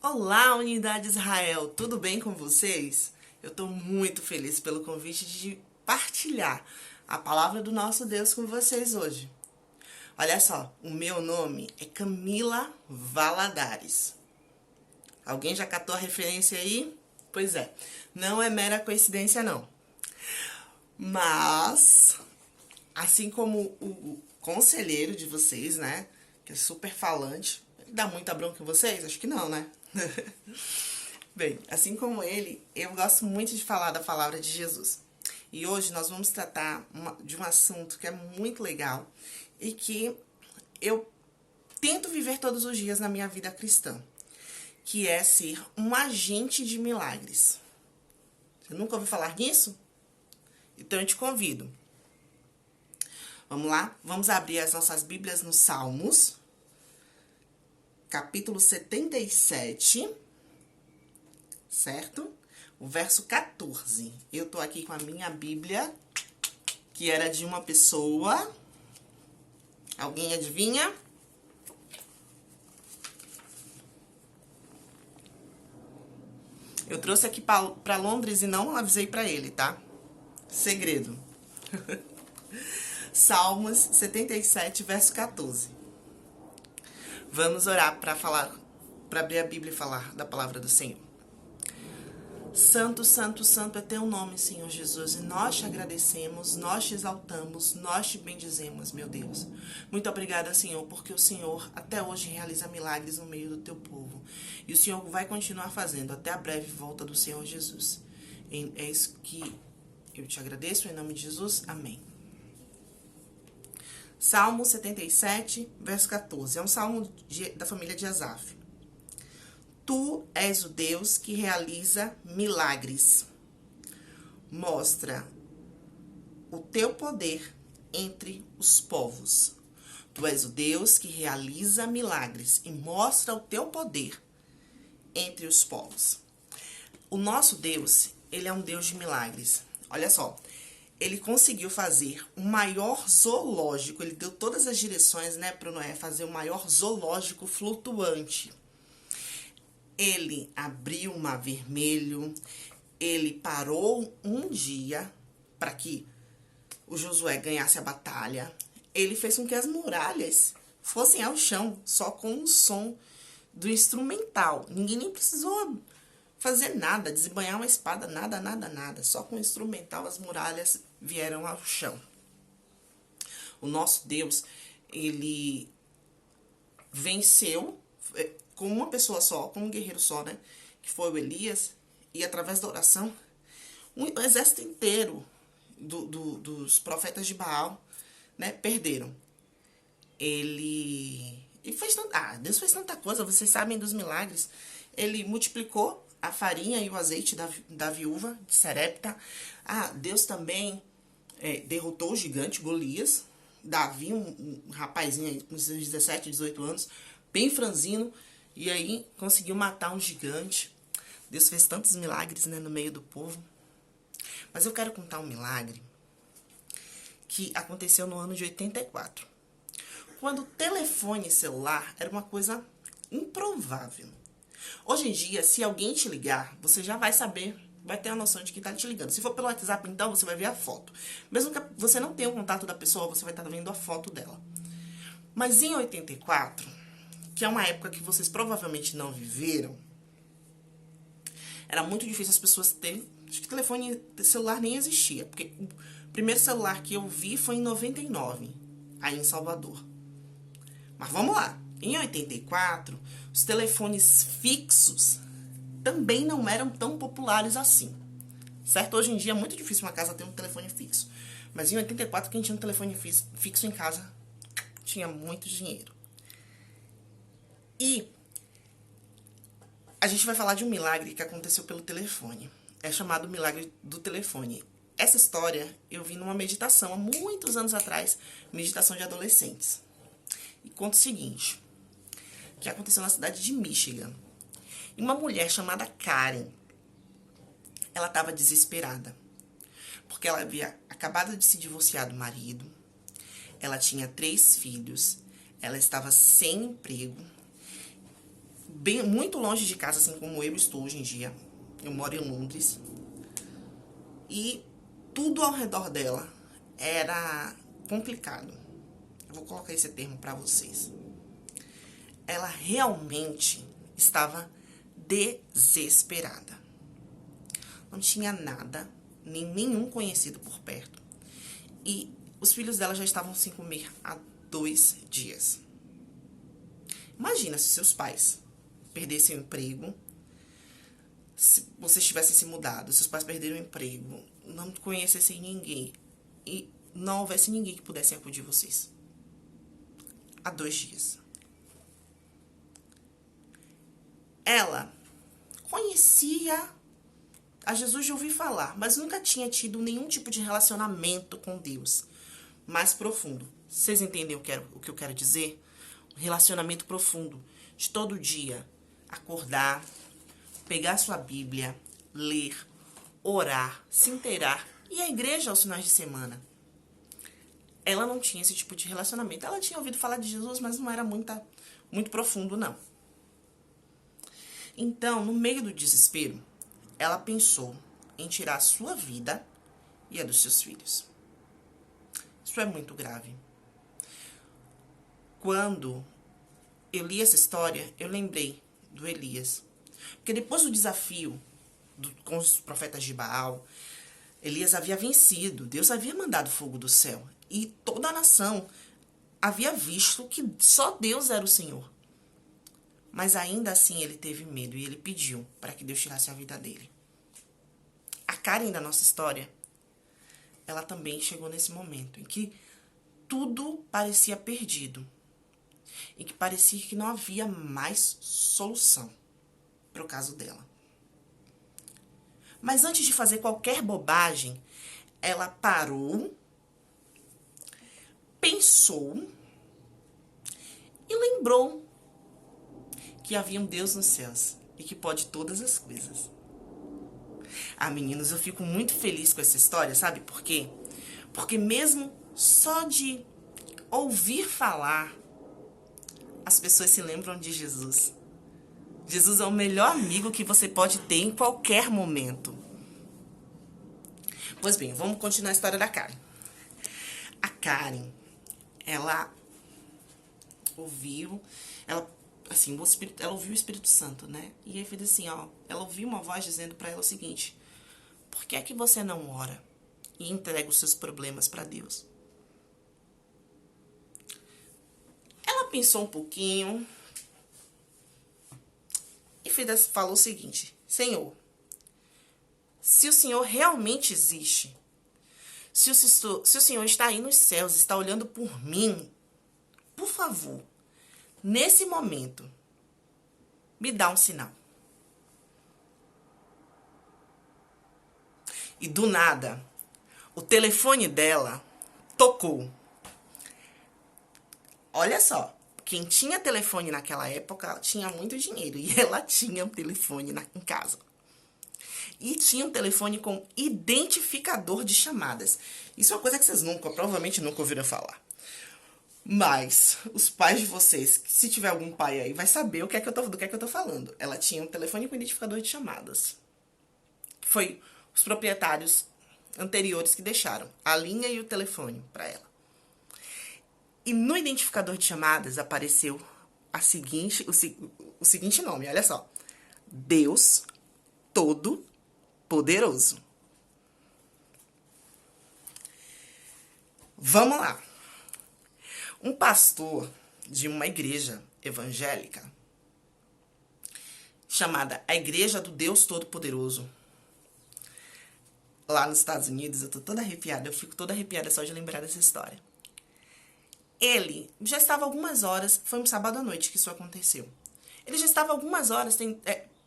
Olá, Unidade Israel, tudo bem com vocês? Eu estou muito feliz pelo convite de partilhar a palavra do nosso Deus com vocês hoje. Olha só, o meu nome é Camila Valadares. Alguém já catou a referência aí? Pois é, não é mera coincidência não. Mas, assim como o conselheiro de vocês, né, que é super falante, ele dá muita bronca em vocês? Acho que não, né? Bem, assim como ele, eu gosto muito de falar da palavra de Jesus. E hoje nós vamos tratar de um assunto que é muito legal e que eu tento viver todos os dias na minha vida cristã, que é ser um agente de milagres. Você nunca ouviu falar nisso? Então eu te convido. Vamos lá? Vamos abrir as nossas Bíblias no Salmos, capítulo 77, certo? O verso 14. Eu tô aqui com a minha Bíblia, que era de uma pessoa. Alguém adivinha? Eu trouxe aqui para Londres e não avisei para ele, tá? Segredo. Salmos 77, verso 14. Vamos orar para abrir a Bíblia e falar da palavra do Senhor. Santo, santo, santo é teu nome, Senhor Jesus, e nós te agradecemos, nós te exaltamos, nós te bendizemos, meu Deus. Muito obrigada, Senhor, porque o Senhor até hoje realiza milagres no meio do teu povo. E o Senhor vai continuar fazendo até a breve volta do Senhor Jesus. É isso que eu te agradeço, em nome de Jesus. Amém. Salmo 77, verso 14. É um salmo da família de Asaf. Tu és o Deus que realiza milagres. Mostra o teu poder entre os povos. Tu és o Deus que realiza milagres e mostra o teu poder entre os povos. O nosso Deus, ele é um Deus de milagres. Olha só, ele conseguiu fazer o maior zoológico, ele deu todas as direções, né, para Noé fazer o maior zoológico flutuante. Ele abriu o Mar Vermelho, ele parou um dia para que o Josué ganhasse a batalha. Ele fez com que as muralhas fossem ao chão, só com o som do instrumental. Ninguém nem precisou fazer nada, desembanhar uma espada, nada, nada, nada. Só com o instrumental as muralhas vieram ao chão. O nosso Deus, ele venceu com uma pessoa só, com um guerreiro só, né? Que foi o Elias. E através da oração, um exército inteiro dos profetas de Baal, né, perderam. Deus fez tanta coisa, vocês sabem dos milagres. Ele multiplicou a farinha e o azeite da viúva de Sarepta. Deus também derrotou o gigante Golias. Davi, um rapazinho aí com seus 17, 18 anos, bem franzino, e aí conseguiu matar um gigante. Deus fez tantos milagres, né, no meio do povo. Mas eu quero contar um milagre que aconteceu no ano de 84. Quando o telefone celular era uma coisa improvável. Hoje em dia, se alguém te ligar, você já vai saber, vai ter a noção de quem está te ligando. Se for pelo WhatsApp, então, você vai ver a foto. Mesmo que você não tenha o contato da pessoa, você vai estar vendo a foto dela. Mas em 84, que é uma época que vocês provavelmente não viveram, era muito difícil as pessoas terem. Acho que telefone celular nem existia, porque o primeiro celular que eu vi foi em 99, aí em Salvador. Mas vamos lá. Em 84, os telefones fixos também não eram tão populares assim. Certo? Hoje em dia é muito difícil uma casa ter um telefone fixo. Mas em 84, quem tinha um telefone fixo em casa tinha muito dinheiro. E a gente vai falar de um milagre que aconteceu pelo telefone. É chamado milagre do telefone. Essa história eu vi numa meditação há muitos anos atrás, meditação de adolescentes. E conta o seguinte, que aconteceu na cidade de Michigan. E uma mulher chamada Karen, ela estava desesperada, porque ela havia acabado de se divorciar do marido, ela tinha 3 filhos, ela estava sem emprego, muito longe de casa, assim como eu estou hoje em dia. Eu moro em Londres. E tudo ao redor dela era complicado. Eu vou colocar esse termo para vocês. Ela realmente estava desesperada. Não tinha nada, nem nenhum conhecido por perto. E os filhos dela já estavam sem comer há 2 dias. Imagina se seus pais perdessem o emprego, se vocês tivessem se mudado, seus pais perderam o emprego, não conhecessem ninguém e não houvesse ninguém que pudesse acudir vocês. Há 2 dias. Ela conhecia a Jesus de ouvir falar, mas nunca tinha tido nenhum tipo de relacionamento com Deus mais profundo. Vocês entendem o que eu quero dizer? Um relacionamento profundo, de todo dia acordar, pegar sua Bíblia, ler, orar, se inteirar, e a igreja aos finais de semana. Ela não tinha esse tipo de relacionamento. Ela tinha ouvido falar de Jesus, mas não era muito profundo, não. Então, no meio do desespero, ela pensou em tirar a sua vida e a dos seus filhos. Isso é muito grave. Quando eu li essa história, eu lembrei do Elias. Porque depois do desafio com os profetas de Baal, Elias havia vencido. Deus havia mandado fogo do céu. E toda a nação havia visto que só Deus era o Senhor. Mas ainda assim ele teve medo e ele pediu para que Deus tirasse a vida dele. A Karen da nossa história, ela também chegou nesse momento em que tudo parecia perdido. E que parecia que não havia mais solução para o caso dela. Mas antes de fazer qualquer bobagem, ela parou, pensou e lembrou que havia um Deus nos céus e que pode todas as coisas. Ah, meninos, eu fico muito feliz com essa história, sabe por quê? Porque mesmo só de ouvir falar, as pessoas se lembram de Jesus. Jesus é o melhor amigo que você pode ter em qualquer momento. Pois bem, vamos continuar a história da Karen. A Karen, ela ouviu o Espírito Santo, né? E aí fez assim, ó, ela ouviu uma voz dizendo para ela o seguinte: por que é que você não ora e entrega os seus problemas para Deus? Ela pensou um pouquinho e falou o seguinte: Senhor, se o Senhor realmente existe, se o Senhor está aí nos céus, está olhando por mim, por favor, nesse momento, me dá um sinal. E do nada, o telefone dela tocou. Olha só, quem tinha telefone naquela época tinha muito dinheiro. E ela tinha um telefone em casa. E tinha um telefone com identificador de chamadas. Isso é uma coisa que vocês provavelmente nunca ouviram falar. Mas os pais de vocês, se tiver algum pai aí, vai saber do que é que eu tô falando. Ela tinha um telefone com identificador de chamadas. Foi os proprietários anteriores que deixaram a linha e o telefone para ela. E no identificador de chamadas apareceu o seguinte nome, olha só: Deus Todo-Poderoso. Vamos lá. Um pastor de uma igreja evangélica chamada a Igreja do Deus Todo-Poderoso, lá nos Estados Unidos, eu tô toda arrepiada, eu fico toda arrepiada só de lembrar dessa história. Ele já estava algumas horas, foi um sábado à noite que isso aconteceu. Ele já estava algumas horas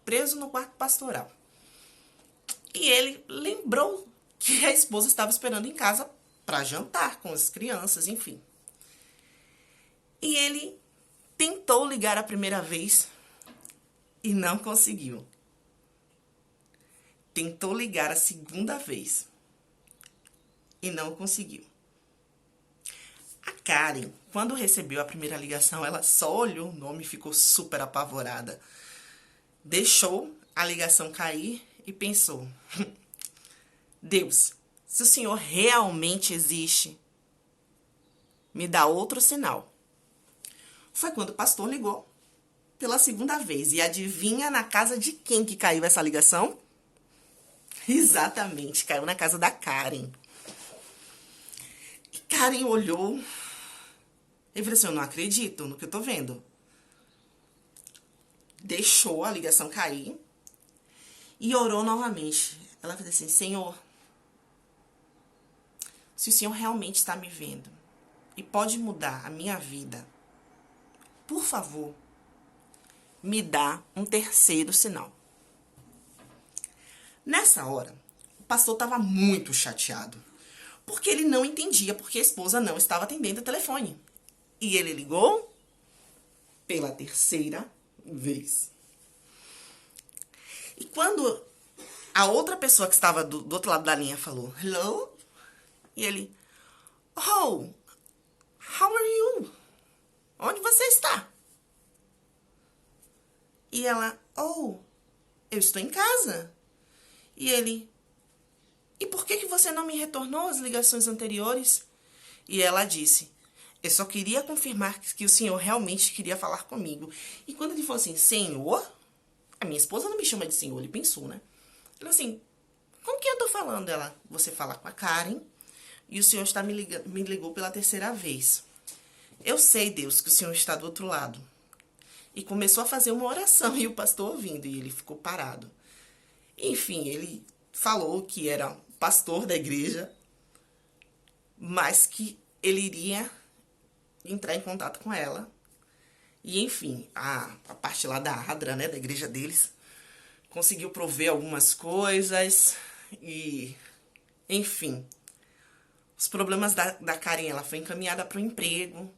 preso no quarto pastoral. E ele lembrou que a esposa estava esperando em casa para jantar com as crianças, enfim. E ele tentou ligar a primeira vez e não conseguiu. Tentou ligar a segunda vez e não conseguiu. A Karen, quando recebeu a primeira ligação, ela só olhou o nome e ficou super apavorada. Deixou a ligação cair e pensou: Deus, se o Senhor realmente existe, me dá outro sinal. Foi quando o pastor ligou pela segunda vez. E adivinha na casa de quem que caiu essa ligação? Exatamente, caiu na casa da Karen. E Karen olhou e falou assim: eu não acredito no que eu tô vendo. Deixou a ligação cair e orou novamente. Ela falou assim: Senhor, se o Senhor realmente está me vendo e pode mudar a minha vida, por favor, me dá um terceiro sinal. Nessa hora, o pastor estava muito chateado, porque ele não entendia porque a esposa não estava atendendo o telefone. E ele ligou pela terceira vez. E quando a outra pessoa que estava do outro lado da linha falou, hello? E ele, oh, how are you? Onde você está? E ela, oh, eu estou em casa. E ele, e por que você não me retornou as ligações anteriores? E ela disse, eu só queria confirmar que o senhor realmente queria falar comigo. E quando ele falou assim, senhor? A minha esposa não me chama de senhor, ele pensou, né? Ele assim, com quem eu tô falando? Ela, você fala com a Karen e o senhor me ligou pela terceira vez. Eu sei, Deus, que o senhor está do outro lado. E começou a fazer uma oração e o pastor ouvindo e ele ficou parado. Enfim, ele falou que era pastor da igreja, mas que ele iria entrar em contato com ela. E, enfim, a parte lá da ADRA, né, da igreja deles, conseguiu prover algumas coisas e, enfim, os problemas da Karen, ela foi encaminhada para o emprego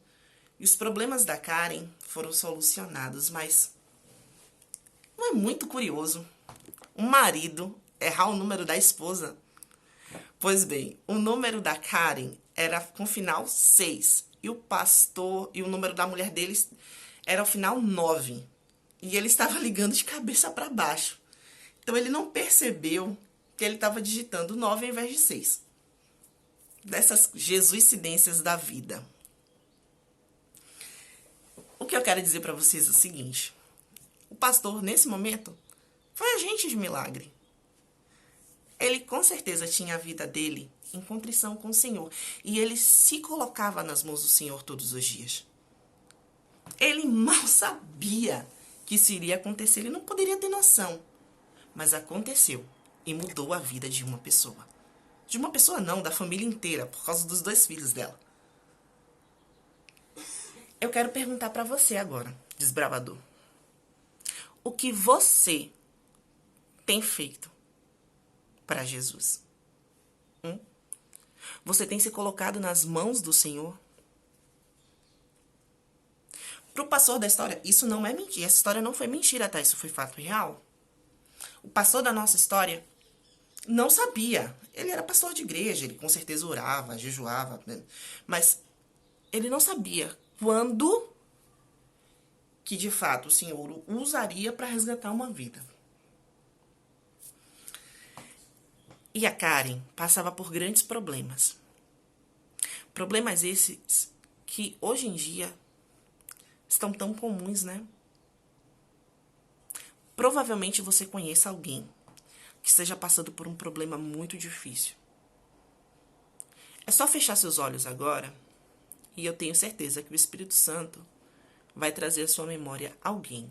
e os problemas da Karen foram solucionados, mas não é muito curioso um marido errar o número da esposa? Pois bem, o número da Karen era com final 6 e o pastor e o número da mulher deles era o final 9. E ele estava ligando de cabeça para baixo. Então ele não percebeu que ele estava digitando 9 ao invés de 6. Dessas jesuicidências da vida. O que eu quero dizer para vocês é o seguinte. O pastor, nesse momento, foi agente de milagre. Ele com certeza tinha a vida dele em contrição com o Senhor. E ele se colocava nas mãos do Senhor todos os dias. Ele mal sabia que isso iria acontecer. Ele não poderia ter noção. Mas aconteceu. E mudou a vida de uma pessoa. De uma pessoa não, da família inteira. Por causa dos 2 filhos dela. Eu quero perguntar para você agora, desbravador. O que você tem feito para Jesus? Você tem se colocado nas mãos do Senhor? Para o pastor da história, isso não é mentira. Essa história não foi mentira, tá? Isso foi fato real. O pastor da nossa história não sabia. Ele era pastor de igreja, ele com certeza orava, jejuava, né? Mas ele não sabia quando que de fato o Senhor o usaria para resgatar uma vida. E a Karen passava por grandes problemas. Problemas esses que hoje em dia estão tão comuns, né? Provavelmente você conheça alguém que esteja passando por um problema muito difícil. É só fechar seus olhos agora e eu tenho certeza que o Espírito Santo vai trazer à sua memória alguém.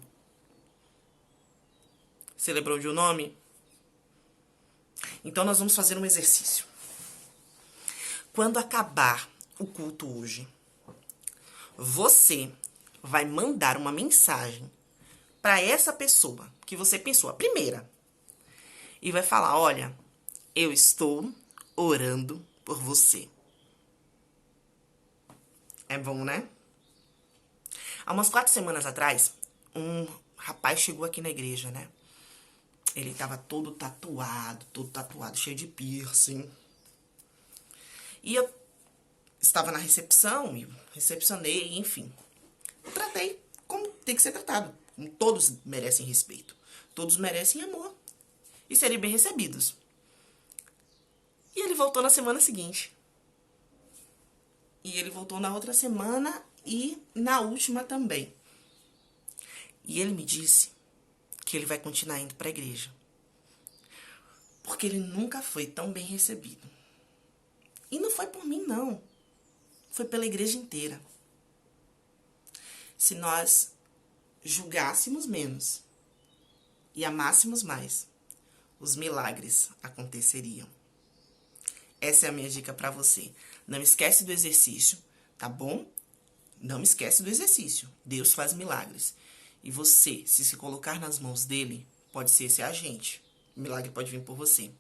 Você lembrou de um nome? Então nós vamos fazer um exercício. Quando acabar o culto hoje, você vai mandar uma mensagem para essa pessoa que você pensou, a primeira, e vai falar, olha, eu estou orando por você. É bom, né? Há umas 4 semanas atrás, um rapaz chegou aqui na igreja, né? Ele tava todo tatuado, cheio de piercing. E eu estava na recepção, e recepcionei, enfim. Tratei como tem que ser tratado. Como todos merecem respeito. Todos merecem amor. E serem bem recebidos. E ele voltou na semana seguinte. E ele voltou na outra semana e na última também. E ele me disse que ele vai continuar indo para a igreja. Porque ele nunca foi tão bem recebido. E não foi por mim, não. Foi pela igreja inteira. Se nós julgássemos menos e amássemos mais, os milagres aconteceriam. Essa é a minha dica para você. Não esquece do exercício, tá bom? Não esquece do exercício. Deus faz milagres. E você, se colocar nas mãos dele, pode ser esse agente. O milagre pode vir por você.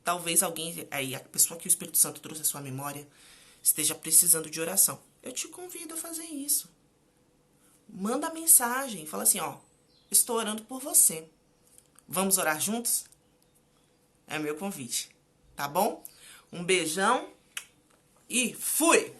Talvez alguém, aí a pessoa que o Espírito Santo trouxe à sua memória, esteja precisando de oração. Eu te convido a fazer isso. Manda mensagem, fala assim, ó, estou orando por você. Vamos orar juntos? É meu convite, tá bom? Um beijão e fui!